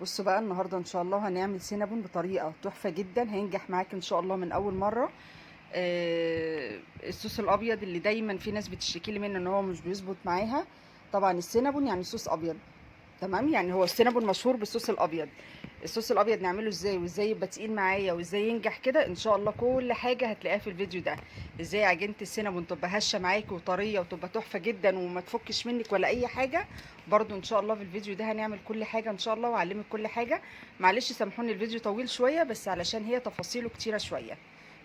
بصوا بقى النهارده ان شاء الله هنعمل سينابون بطريقه تحفه جدا، هينجح معاك ان شاء الله من اول مره. الصوص الابيض اللي دايما في ناس بتشتكي لي منه ان هو مش بيظبط معاها. طبعا السينابون يعني صوص ابيض، تمام؟ يعني هو السينابون مشهور بالصوص الابيض. الصوص الابيض نعمله ازاي وازاي يبقى تقيل معايا وازاي ينجح كده ان شاء الله، كل حاجه هتلاقيها في الفيديو ده. ازاي عجينه السينابون تبقى هشه معاكي وطريه وتبقى تحفه جدا وما تفكش منك ولا اي حاجه. برضو ان شاء الله في الفيديو ده هنعمل كل حاجه ان شاء الله واعلمك كل حاجه. معلش سامحوني الفيديو طويل شويه بس علشان هي تفاصيله كتيره شويه.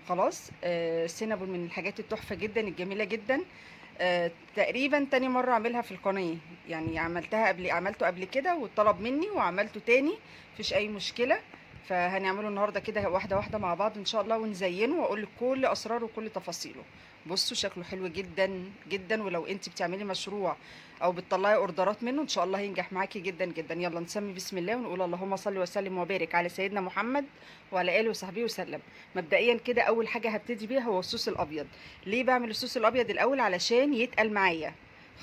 خلاص. السينابون من الحاجات التحفه جدا الجميله جدا. تقريبا تاني مرة اعملها في القناة. يعني عملته قبل كده واتطلب مني وعملته تاني، مفيش اي مشكلة. فهنعمله النهاردة كده واحدة واحدة مع بعض ان شاء الله ونزينه واقول لك كل اسراره وكل تفاصيله. بصوا شكله حلو جدا جدا، ولو انت بتعملي مشروع او بتطلعي اوردرات منه ان شاء الله هينجح معاكي جدا جدا. يلا نسمي بسم الله ونقول اللهم صل وسلم وبارك على سيدنا محمد وعلى اله وصحبه وسلم. مبدئيا كده اول حاجة هبتدي بيها هو الصوص الابيض. ليه بعمل الصوص الابيض الاول؟ علشان يتقل معايا.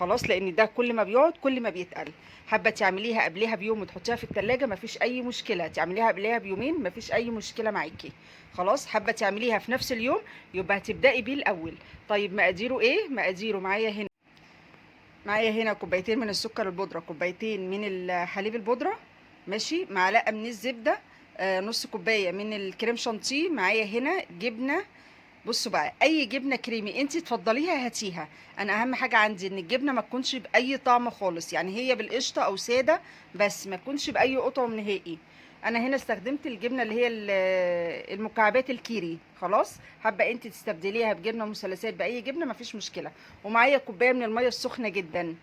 خلاص، لان ده كل ما بيقعد كل ما بيتقل. حابه تعمليها قبلها بيوم وتحطيها في التلاجة مفيش اي مشكله، تعمليها قبلها بيومين مفيش اي مشكله معاكي. خلاص، حابه تعمليها في نفس اليوم يبقى هتبداي بيه الاول. طيب مقاديره ايه؟ مقاديره معايا هنا كوبايتين من السكر البودره، كوبايتين من الحليب البودره، ماشي، معلقه من الزبده، نص كوبايه من الكريم شانتيه، معايا هنا جبنه. بصوا بقى، اي جبنه كريمي انت تفضليها هاتيها. انا اهم حاجه عندي ان الجبنه ما تكونش باي طعم خالص، يعني هي بالقشطه او ساده، بس ما تكونش باي قطعم نهائي. انا هنا استخدمت الجبنه اللي هي المكعبات الكيري. خلاص، حابه انت تستبدليها بجبنه مثلثات باي جبنه مفيش مشكله. ومعايا كوبايه من الميه السخنه جدا.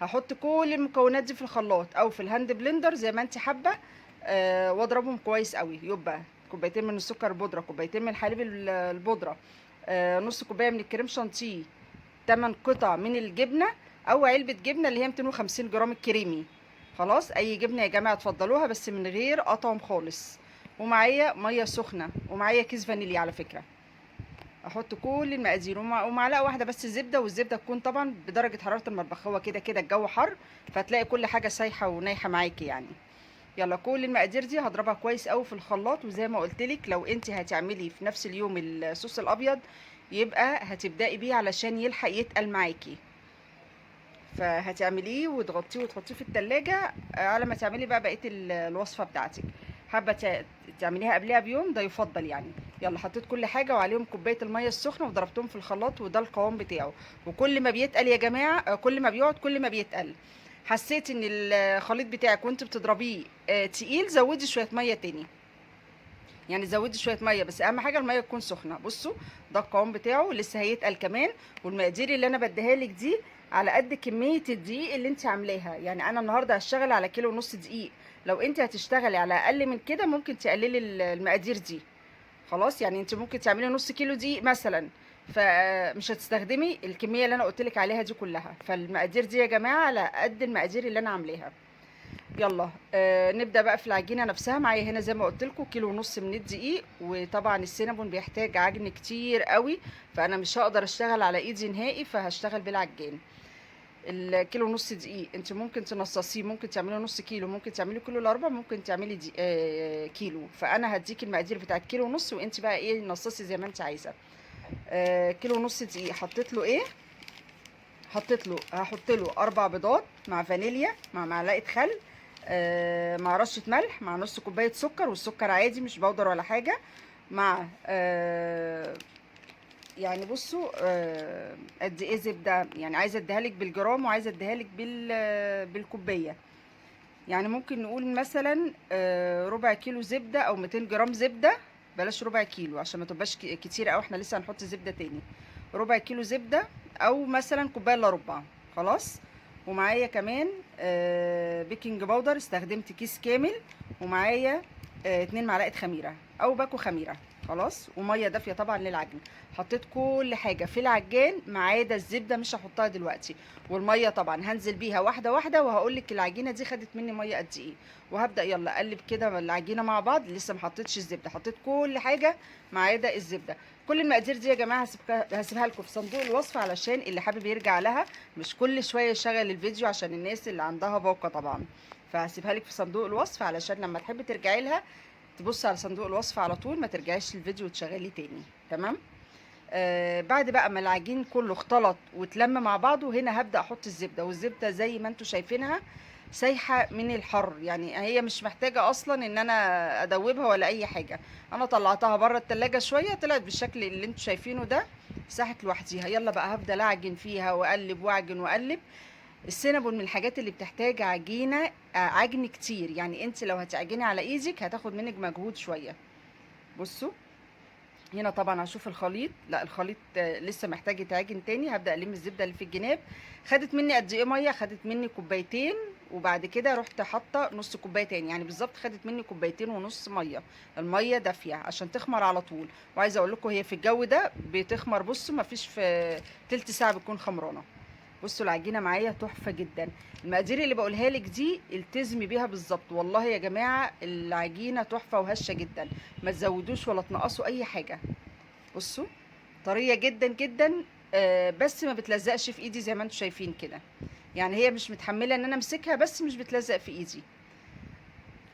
هحط كل المكونات دي في الخلاط او في الهاند بلندر زي ما انت حابه. واضربهم كويس قوي. يبقى كوبايتين من السكر البودره، كوبايتين من الحليب البودره، نص كوبايه من الكريم شانتيه، 8 قطع من الجبنه او علبه جبنه اللي هي 250 جرام الكريمي. خلاص، اي جبنه يا جماعه تفضلوها بس من غير قطعم خالص. ومعايا ميه سخنه ومعايا كيس فانيليا على فكره. احط كل المقادير ومعلقه واحده بس زبده، والزبده تكون طبعا بدرجه حراره المطبخ، هو كده كده الجو حر فتلاقي كل حاجه سايحه ونايحه معاكي يعني. يلا كل المقادير دي هضربها كويس قوي في الخلاط، وزي ما قلت لك لو انت هتعملي في نفس اليوم الصوص الابيض يبقى هتبداي بيه علشان يلحق يتقل معاكي. فهتعمليه وتغطيه وتحطيه في التلاجة على ما تعملي بقى بقيه الوصفه بتاعتك. حابه تعمليها قبلها بيوم ده يفضل يعني. يلا حطيت كل حاجه وعليهم كوبايه الميه السخنه وضربتهم في الخلاط وده القوام بتاعه. وكل ما بيتقل يا جماعه، كل ما بيقعد كل ما بيتقل. حسيت ان الخليط بتاعك وانت بتضربيه تقيل، زودي شويه ميه تاني. يعني زودي شويه ميه بس اهم حاجه الميه تكون سخنه. بصوا ده القوام بتاعه لسه هيتقل كمان. والمقادير اللي انا بديها لك دي على قد كميه الدقيق اللي انت عاملاها. يعني انا النهارده هشتغل على كيلو ونص دقيق، لو انت هتشتغلي على اقل من كده ممكن تقللي المقادير دي. خلاص، يعني انت ممكن تعملي نص كيلو دقيق مثلا، فمش هتستخدمي الكميه اللي انا قلت لك عليها دي كلها. فالمقادير دي يا جماعه على قد المقادير اللي انا عاملاها. يلا نبدا بقى في العجينه نفسها. معايا هنا زي ما قلت لكم كيلو ونص من الدقيق، وطبعا السينابون بيحتاج عجن كتير قوي، فانا مش هقدر اشتغل على ايدي نهائي فهشتغل بالعجان. الكيلو ونص دقيق انت ممكن تنصصيه، ممكن تعملي نص كيلو، ممكن تعملي كيلو الا ربع، ممكن تعملي دي كيلو. فانا هديك المقادير بتاعت كيلو ونص وانت بقى ايه نصصي زي ما انت عايزه. كيلو ونص دقيق حطيت له ايه؟ هحط له 4 بيضات مع فانيليا مع معلقه خل، مع رشه ملح مع نص كوبايه سكر، والسكر عادي مش بودر ولا حاجه، مع يعني بصوا قد ايه زبده. يعني عايزه اديها لك بالجرام وعايزه اديها لك بالكوبايه. يعني ممكن نقول مثلا ربع كيلو زبده او 200 جرام زبده. بلاش ربع كيلو عشان ما تبقاش كتير قوي، احنا لسه هنحط زبده تاني. ربع كيلو زبده او مثلا كوبايه الا ربع. خلاص. ومعايا كمان بيكنج باودر، استخدمت كيس كامل. ومعايا 2 معلقه خميره او باكو خميره. خلاص، وميه دافيه طبعا للعجن. حطيت كل حاجه في العجان ما عدا الزبده مش هحطها دلوقتي. والميه طبعا هنزل بيها واحده واحده وهقول لك العجينه دي خدت مني ميه قد ايه. وهبدا يلا اقلب كده العجينه مع بعض. لسه ما حطيتش الزبده، حطيت كل حاجه ما عدا الزبده. كل المقادير دي يا جماعه هسيبها لكم في صندوق الوصف علشان اللي حابب يرجع لها، مش كل شويه يشغل الفيديو عشان الناس اللي عندها باقه طبعا. فهسيبها لك في صندوق الوصف علشان لما تحبي ترجعي لها تبصي على صندوق الوصف على طول، ما ترجعيش الفيديو وتشغلي تاني. تمام. بعد بقى ما العجين كله اختلط واتلم مع بعضه، هنا هبدأ احط الزبدة، والزبدة زي ما انتوا شايفينها سايحة من الحر، يعني هي مش محتاجة اصلا ان انا ادوبها ولا اي حاجة. انا طلعتها بره التلاجة شوية، طلعت بالشكل اللي انتوا شايفينه ده، ساحت لوحديها. يلا بقى هفضل اعجن فيها واقلب واعجن واقلب. السينابون من الحاجات اللي بتحتاج عجينة عجن كتير، يعني انت لو هتعجني على ايدك هتاخد منك مجهود شوية. بصوا هنا طبعا هشوف الخليط، لا الخليط لسه محتاج يتعجن تاني. هبدأ الم الزبدة اللي في الجناب. خدت مني قد ايه ميه؟ خدت مني كوبايتين، وبعد كده رحت حاطه نص كوبايه تاني، يعني بالظبط خدت مني كوبايتين ونص ميه. الميه دافيه عشان تخمر على طول. وعايزه اقول لكم هي في الجو ده بتخمر، بصوا مفيش في تلت ساعه بتكون خمرانه. بصوا العجينه معايا تحفه جدا. المقادير اللي بقولها لك دي التزمي بيها بالظبط، والله يا جماعه العجينه تحفه وهشه جدا، ما تزودوش ولا تنقصوا اي حاجه. بصوا طريه جدا جدا، بس ما بتلزقش في ايدي زي ما انتم شايفين كده، يعني هي مش متحمله ان انا امسكها، بس مش بتلزق في ايدي.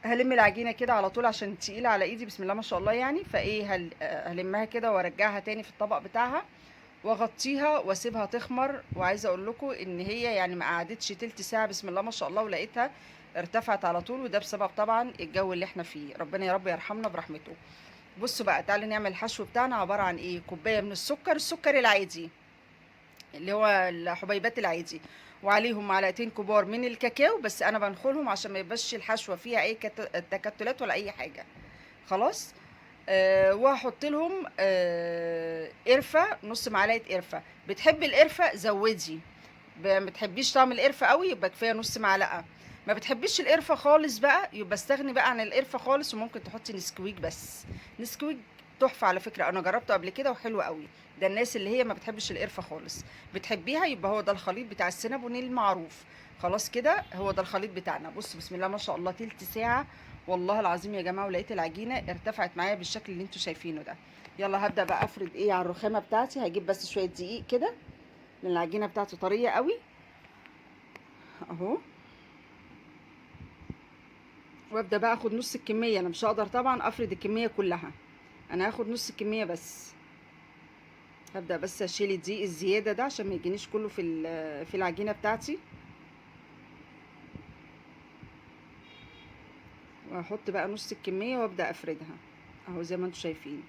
هلم العجينه كده على طول عشان تقيله على ايدي، بسم الله ما شاء الله يعني. فايه هلمها كده وارجعها تاني في الطبق بتاعها، واغطيها واسيبها تخمر. وعايزه اقول لكم ان هي يعني ما قعدتش تلت ساعه، بسم الله ما شاء الله، ولقيتها ارتفعت على طول. وده بسبب طبعا الجو اللي احنا فيه، ربنا يا رب يرحمنا برحمته. بصوا بقى تعالوا نعمل الحشو بتاعنا. عباره عن ايه؟ كوبايه من السكر، السكر العادي اللي هو الحبيبات العادي، وعليهم معلقتين كبار من الكاكاو، بس انا بنخلهم عشان ما يبقاش الحشوه فيها اي تكتلات ولا اي حاجه. خلاص. وهحط لهم قرفه، نص معلقه قرفه. بتحبي القرفه زودي، ما بتحبيش طعم القرفه قوي يبقى كفايه نص معلقه. ما بتحبيش القرفه خالص بقى يبقى استغني بقى عن القرفه خالص، وممكن تحطي نسكويك بس. نسكويك تحفه على فكره، انا جربته قبل كده وحلو قوي. ده الناس اللي هي ما بتحبش القرفه خالص. بتحبيها يبقى هو ده الخليط بتاع السينابون المعروف. خلاص كده هو ده الخليط بتاعنا. بصوا بسم الله ما شاء الله، تلت ساعه والله العظيم يا جماعه، ولقيت العجينه ارتفعت معايا بالشكل اللي انتوا شايفينه ده. يلا هبدا بقى افرد ايه على الرخامه بتاعتي. هجيب بس شويه دقيق كده لان العجينه بتاعته طريه قوي اهو. وابدا بقى اخد نص الكميه، انا مش هقدر طبعا افرد الكميه كلها، انا هاخد نص الكميه بس. هبدا بس اشيل الدقيق الزياده ده عشان ما يجينيش كله في العجينه بتاعتي. وهحط بقى نص الكميه وابدا افردها اهو زي ما انتم شايفين.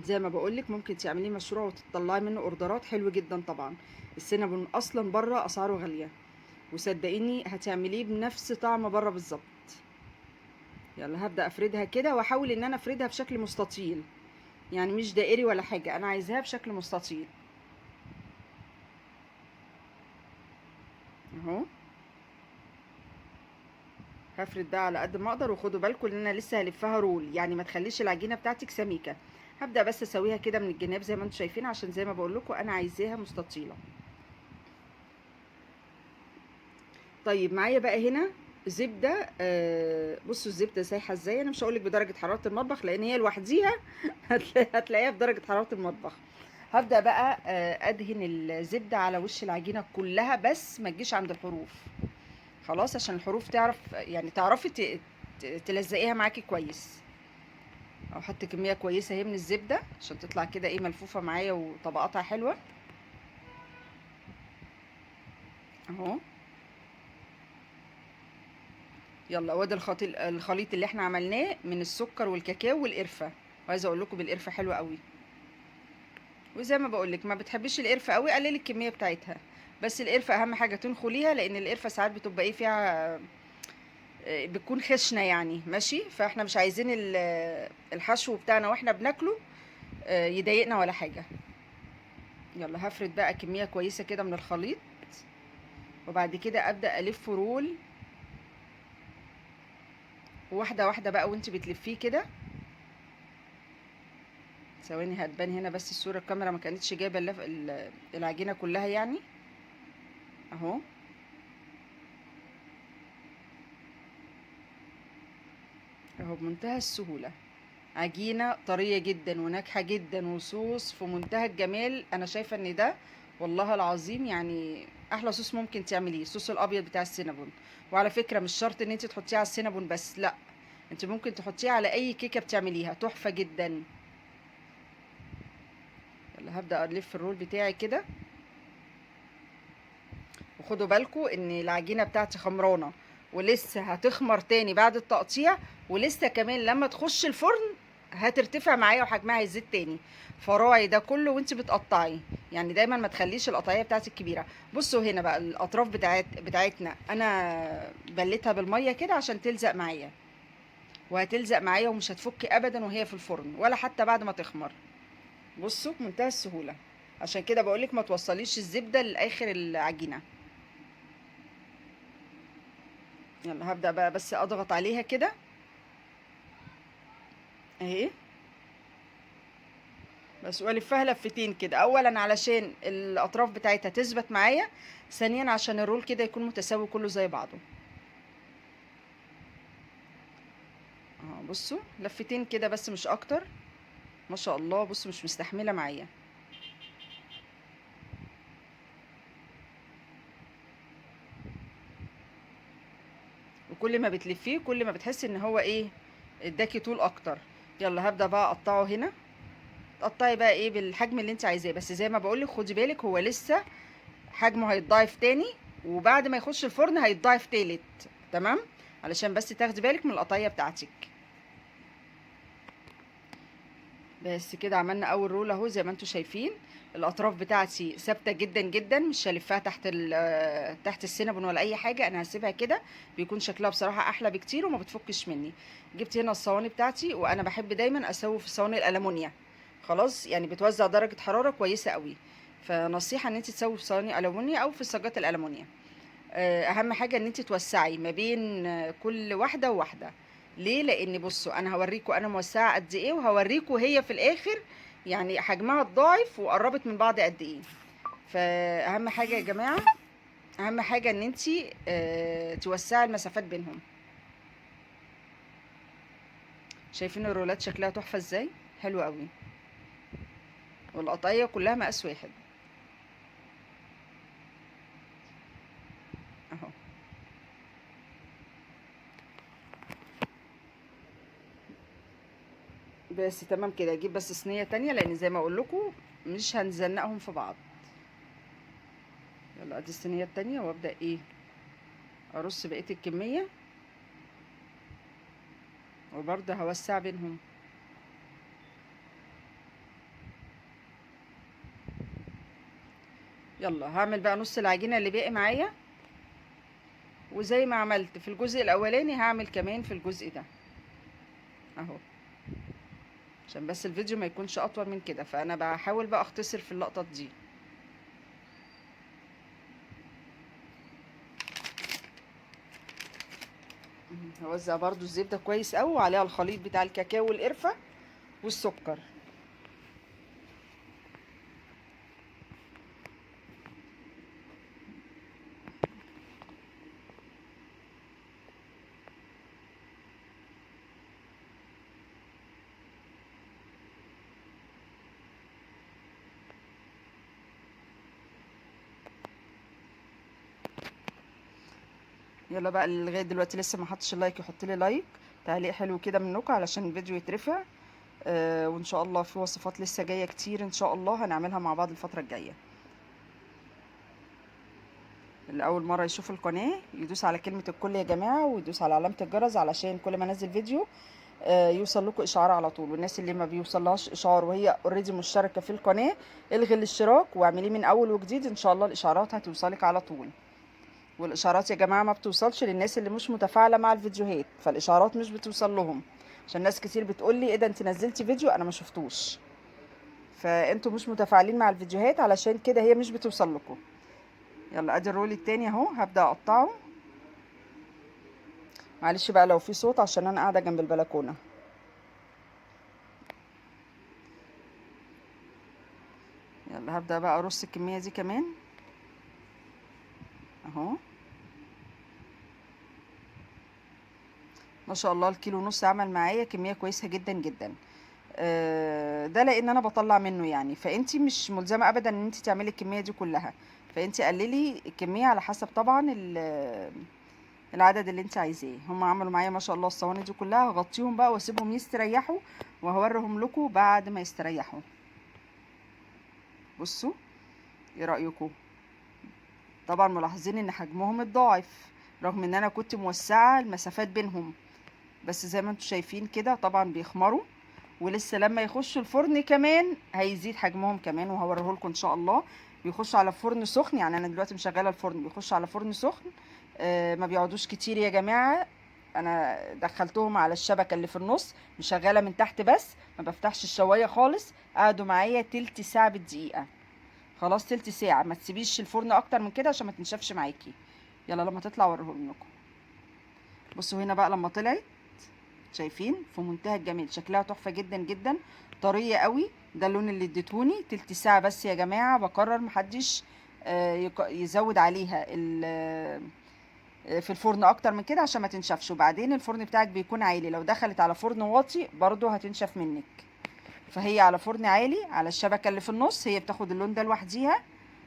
زي ما بقولك ممكن تعمليه مشروع وتطلعي منه اوردرات حلو جدا طبعا. السينابون اصلا بره اسعاره غاليه، وصدقيني هتعمليه بنفس طعم بره بالظبط. يلا هبدا افردها كده، واحاول ان انا افردها بشكل مستطيل، يعني مش دائري ولا حاجه، انا عايزاها بشكل مستطيل اهو. هفرد بقى على قد ما اقدر، وخدوا بالكم ان انا لسه هلفها رول، يعني ما تخليش العجينه بتاعتك سميكه. هبدا بس اسويها كده من الجناب زي ما انتم شايفين، عشان زي ما بقول لكم انا عايزاها مستطيله. طيب معايا بقى هنا زبده. بصوا الزبده سايحه ازاي. انا مش هقول لك بدرجه حراره المطبخ لان هي لوحديها هتلاقيها بدرجه حراره المطبخ. هبدا بقى ادهن الزبده على وش العجينه كلها، بس ما تجيش عند الحروف. خلاص عشان الحروف تعرف يعني تعرفي تلزقيها معاكي كويس. او حط كميه كويسه اهي من الزبده عشان تطلع كده ايه ملفوفه معايا وطبقاتها حلوه اهو. يلا وادي الخليط اللي احنا عملناه من السكر والكاكاو والقرفه. وعايزه اقول لكم بالقرفه حلوه قوي. وزي ما بقول لك ما بتحبيش القرفه قوي قللي الكميه بتاعتها، بس القرفه اهم حاجه تنخليها، لان القرفه ساعات بتبقى ايه فيها بتكون خشنه يعني ماشي. فاحنا مش عايزين الحشو بتاعنا واحنا بناكله يضايقنا ولا حاجه. يلا هفرد بقى كميه كويسه كده من الخليط، وبعد كده ابدا الف رول واحده واحده بقى وانت بتلفيه كده. ثواني هتبان هنا بس الصوره، الكاميرا ما كانتش جايبه العجينه كلها يعني اهو. اهو بمنتهى السهوله، عجينه طريه جدا وناجحه جدا، وصوص في منتهى الجمال. انا شايفه ان ده والله العظيم يعني احلى صوص ممكن تعمليه الصوص الابيض بتاع السينابون. وعلى فكره مش شرط ان انت تحطيه على السينابون بس، لا، انت ممكن تحطيه على اي كيكه بتعمليها، تحفه جدا. يلا هبدا الف الرول بتاعي كده. وخدوا بالكم ان العجينه بتاعتي خمرانه، ولسه هتخمر تاني بعد التقطيع، ولسه كمان لما تخش الفرن هترتفع معايا وحجمها هيزيد تاني. فراعي ده كله وانت بتقطعي، يعني دايما ما تخليش القطعيه بتاعتك كبيره. بصوا هنا بقى الاطراف بتاعتنا انا بليتها بالميه كده عشان تلزق معايا، وهتلزق معايا ومش هتفك ابدا وهي في الفرن ولا حتى بعد ما تخمر. بصوا بمنتهى السهوله. عشان كده بقولك ما توصليش الزبده لاخر العجينه. يلا هبدأ بقى بس اضغط عليها كده اهي، بس والفها لفتين كده، اولا علشان الاطراف بتاعتها تثبت معايا، ثانيا عشان الرول كده يكون متساوي كله زي بعضه. اه بصوا لفتين كده بس مش اكتر. ما شاء الله بصوا مش مستحمله معايا. وكل ما بتلفيه كل ما بتحسي ان هو ايه، اداكي طول اكتر. يلا هبدأ بقى اقطعه هنا. تقطعي بقى ايه بالحجم اللي انت عايزاه، بس زي ما بقولك خدي بالك هو لسه حجمه هيتضاعف تاني، وبعد ما يخش الفرن هيتضاعف تالت. تمام، علشان بس تاخدي بالك من القطعيه بتاعتك. بس كده عملنا اول رول اهو زي ما انتم شايفين. الاطراف بتاعتي ثابته جدا جدا، مش هلفها تحت السينابون ولا اي حاجه، انا هسيبها كده. بيكون شكلها بصراحه احلى بكتير وما بتفكش مني. جبت هنا الصواني بتاعتي، وانا بحب دايما اسوي في صواني الالومنيا. خلاص يعني بتوزع درجه حراره كويسه قوي. فنصيحه ان انت تسوي في صواني الومنيا او في صاجات الالومنيا. اهم حاجه ان انت توسعي ما بين كل واحده وواحده. ليه؟ لان بصوا انا هوريكم انا موسعه قد ايه، وهوريكم هي في الاخر يعني حجمها اتضاعف وقربت من بعض قد ايه. فاهم حاجه يا جماعه، اهم حاجه ان انت توسعي المسافات بينهم. شايفين الرولات شكلها تحفه ازاي، حلوه قوي. والقطعيه كلها مقاس واحد اهو. بس تمام كده، اجيب بس صينيه تانية لان زي ما اقول لكم مش هنزنقهم في بعض. يلا ادي الصينيه التانية وابدا ايه، ارص بقيه الكميه، وبرضه هوسع بينهم. يلا هعمل بقى نص العجينه اللي باقي معايا، وزي ما عملت في الجزء الاولاني هعمل كمان في الجزء ده اهو. عشان بس الفيديو ما يكونش اطول من كده، فانا بحاول بقى اختصر في اللقطه دي. هوزع برضو الزبده كويس قوي، وعليها الخليط بتاع الكاكاو والقرفه والسكر. يلا بقى اللي لغايه دلوقتي لسه ما حطش اللايك يحط لي لايك، تعليق حلو كده منكم علشان الفيديو يترفع. وان شاء الله في وصفات لسه جايه كتير ان شاء الله هنعملها مع بعض الفتره الجايه. اللي اول مره يشوف القناه يدوس على كلمه الكل يا جماعه، ويدوس على علامه الجرس علشان كل ما انزل فيديو يوصل لكم اشعار على طول. والناس اللي ما بيوصلهاش اشعار وهي اوريدي مشتركه في القناه، الغي الاشتراك واعمليه من اول وجديد، ان شاء الله الاشعارات هتوصلك على طول. والاشعارات يا جماعه ما بتوصلش للناس اللي مش متفاعله مع الفيديوهات، فالاشعارات مش بتوصل لهم. عشان ناس كتير بتقول لي ايه ده انت نزلتي فيديو انا ما شفتوش، فانتوا مش متفاعلين مع الفيديوهات علشان كده هي مش بتوصل لكم. يلا ادي الرول التاني اهو هبدا اقطعه. معلش بقى لو في صوت عشان انا قاعده جنب البلكونه. يلا هبدا بقى ارص الكميه دي كمان اهو. ما شاء الله الكيلو ونص عمل معايا كميه كويسه جدا جدا. ده لان انا بطلع منه يعني، فانتي مش ملزمه ابدا ان انتي تعملي الكميه دي كلها، فانتي قللي الكميه على حسب طبعا العدد اللي انت عايزاه. هم عملوا معايا ما شاء الله الصواني دي كلها، هغطيهم بقى واسيبهم يستريحوا وهوريهم لكم بعد ما يستريحوا. بصوا ايه رايكم؟ طبعا ملاحظين ان حجمهم اتضاعف رغم ان انا كنت موسعه المسافات بينهم، بس زي ما انتم شايفين كده طبعا بيخمروا، ولسه لما يخشوا الفرن كمان هيزيد حجمهم كمان، وهوريه لكم ان شاء الله. بيخشوا على فرن سخن، يعني انا دلوقتي مشغله الفرن بيخشوا على فرن سخن. ما بيقعدوش كتير يا جماعه. انا دخلتهم على الشبكه اللي في النص مشغله من تحت بس، ما بفتحش الشوايه خالص. قعدوا معايا تلت ساعه بالدقيقه. خلاص تلت ساعه، ما تسيبيش الفرن اكتر من كده عشان ما تنشفش معاكي. يلا لما تطلع اوريهم لكم. بصوا هنا بقى لما طلعت، شايفين في منتهى الجمال، شكلها تحفه جدا جدا، طريه قوي. ده اللون اللي اديتوني. تلت ساعه بس يا جماعه، بكرر محدش يزود عليها في الفرن اكتر من كده عشان ما تنشفش. وبعدين الفرن بتاعك بيكون عالي، لو دخلت على فرن واطي برضو هتنشف منك. فهي على فرن عالي على الشبكه اللي في النص، هي بتاخد اللون ده لوحديها.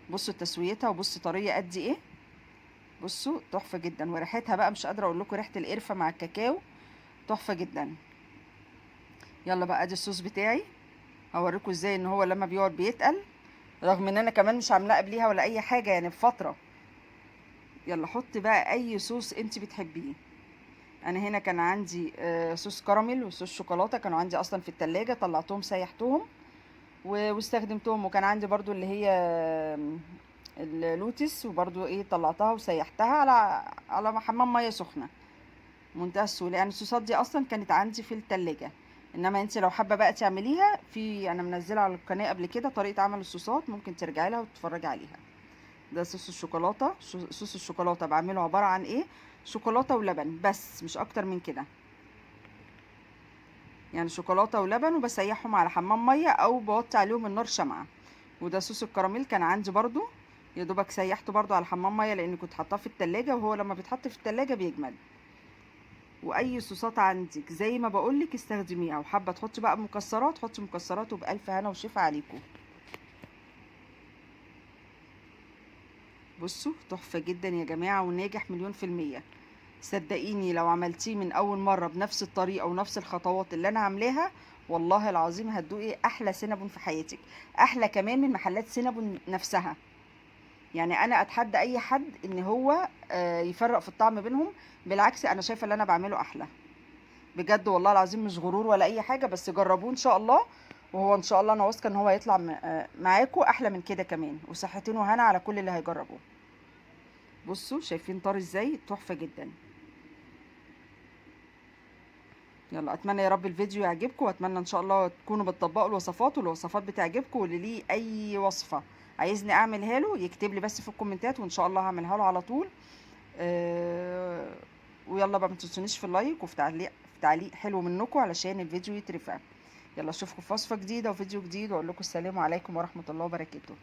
بصوا تسويتها، وبصوا طريه قد ايه. بصوا تحفه جدا، وريحتها بقى مش قادره اقول لكم، ريحه القرفه مع الكاكاو تحفه جدا. يلا بقى ادي الصوص بتاعي، هوريكم ازاي ان هو لما بيقعد بيتقل، رغم ان انا كمان مش عاملاه قبليها ولا اي حاجه يعني بفتره. يلا حط بقى اي صوص انت بتحبيه. انا هنا كان عندي صوص كراميل وصوص شوكولاته، كانوا عندي اصلا في التلاجة، طلعتهم سيحتهم واستخدمتهم. وكان عندي برضو اللي هي اللوتس، وبرضو ايه طلعتها وسيحتها على حمام ميه سخنه. منتهى السهوله يعني. الصوصات دي اصلا كانت عندي في التلاجة. انما انت لو حابه بقى تعمليها، في انا منزله على القناه قبل كده طريقه عمل الصوصات، ممكن ترجعي لها وتتفرجي عليها. ده صوص الشوكولاته. صوص الشوكولاته بعمله عباره عن ايه؟ شوكولاته ولبن بس، مش اكتر من كده. يعني شوكولاته ولبن، وبسيحهم على حمام ميه او بوطي عليهم النار شمعه. وده صوص الكراميل كان عندي برضو، يا دوبك سيحته برضو على حمام ميه لان كنت حاطاه في التلاجة، وهو لما بيتحط في التلاجة بيجمد. واي صوصات عندك زي ما بقولك استخدميها، وحابه تحطي بقى مكسرات حطي مكسرات، وبالف هنا وشفا عليكم. بصوا تحفه جدا يا جماعه، وناجح مليون في الميه. صدقيني لو عملتيه من اول مره بنفس الطريقه ونفس الخطوات اللي انا عاملاها، والله العظيم هتدوقي احلى سينابون في حياتك، احلى كمان من محلات سينابون نفسها. يعني انا اتحدى اي حد ان هو يفرق في الطعم بينهم. بالعكس انا شايفه اللي انا بعمله احلى بجد، والله العظيم مش غرور ولا اي حاجه، بس جربوه ان شاء الله. وهو ان شاء الله انا واثقه ان هو هيطلع معاكم احلى من كده كمان، وصحتين وهنا على كل اللي هيجربوه. بصوا شايفين طار ازاي، تحفه جدا. يلا اتمنى يا رب الفيديو يعجبكم، واتمنى ان شاء الله تكونوا بتطبقوا الوصفات، والوصفات بتعجبكم. واللي ليه اي وصفه عايزني اعملها له يكتب لي بس في الكومنتات، وان شاء الله هعملها له على طول. ويلا بقى ما تنسونيش في اللايك وفي تعليق حلو منكم علشان الفيديو يترفع. يلا اشوفكم في وصفه جديده وفيديو جديد، واقول لكم السلام عليكم ورحمه الله وبركاته.